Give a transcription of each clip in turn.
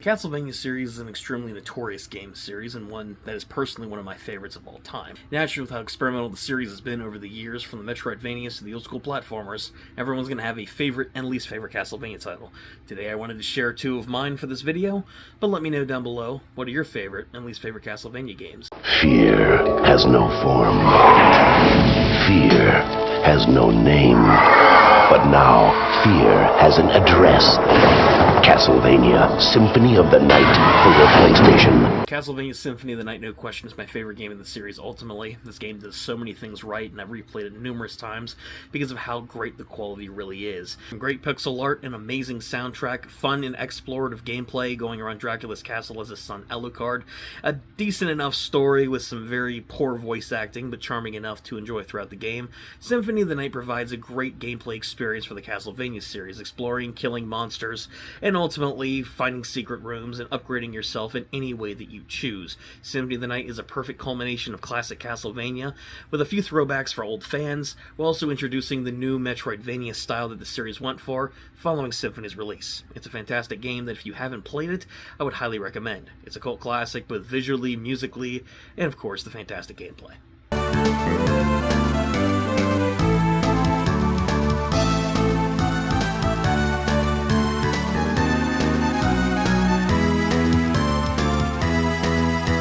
Castlevania series is an extremely notorious game series, and one that is personally one of my favorites of all time. Naturally, with how experimental the series has been over the years, from the Metroidvanias to the old-school platformers, everyone's going to have a favorite and least favorite Castlevania title. Today I wanted to share two of mine for this video, but let me know down below, what are your favorite and least favorite Castlevania games? Fear has no form. Fear has no name. But now, fear has an address. Castlevania Symphony of the Night for your PlayStation. Castlevania Symphony of the Night, no question, is my favorite game in the series ultimately. This game does so many things right, and I've replayed it numerous times because of how great the quality really is. Great pixel art, an amazing soundtrack, fun and explorative gameplay going around Dracula's castle as his son Alucard, a decent enough story with some very poor voice acting, but charming enough to enjoy throughout the game. Symphony of the Night provides a great gameplay experience for the Castlevania series, exploring, killing monsters, and ultimately finding secret rooms and upgrading yourself in any way that you choose. Symphony of the Night is a perfect culmination of classic Castlevania, with a few throwbacks for old fans, while also introducing the new Metroidvania style that the series went for following Symphony's release. It's a fantastic game that if you haven't played it, I would highly recommend. It's a cult classic, both visually, musically, and of course the fantastic gameplay.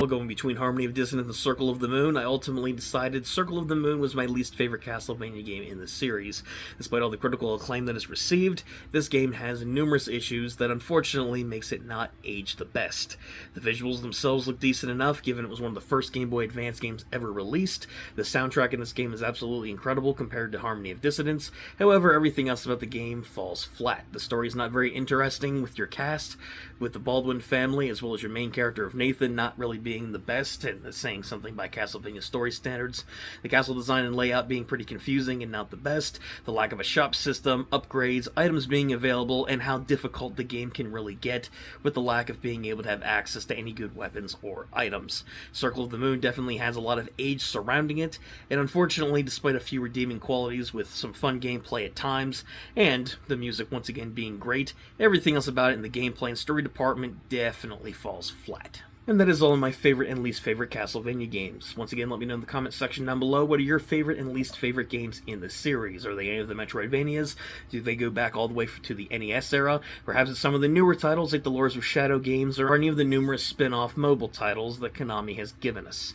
Going between Harmony of Dissonance and Circle of the Moon, I ultimately decided Circle of the Moon was my least favorite Castlevania game in the series. Despite all the critical acclaim that it's received, this game has numerous issues that unfortunately makes it not age the best. The visuals themselves look decent enough, given it was one of the first Game Boy Advance games ever released. The soundtrack in this game is absolutely incredible compared to Harmony of Dissonance. However, everything else about the game falls flat. The story is not very interesting with your cast, with the Baldwin family, as well as your main character of Nathan not really being the best, and saying something by Castlevania story standards. The castle design and layout being pretty confusing and not the best, the lack of a shop system, upgrades, items being available, and how difficult the game can really get with the lack of being able to have access to any good weapons or items. Circle of the Moon definitely has a lot of age surrounding it, and unfortunately, despite a few redeeming qualities with some fun gameplay at times, and the music once again being great, everything else about it in the gameplay and story department definitely falls flat. And that is all of my favorite and least favorite Castlevania games. Once again, let me know in the comment section down below, what are your favorite and least favorite games in the series? Are they any of the Metroidvanias? Do they go back all the way to the NES era? Perhaps it's some of the newer titles like the Lords of Shadow games, or any of the numerous spin-off mobile titles that Konami has given us?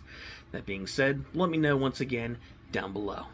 That being said, let me know once again down below.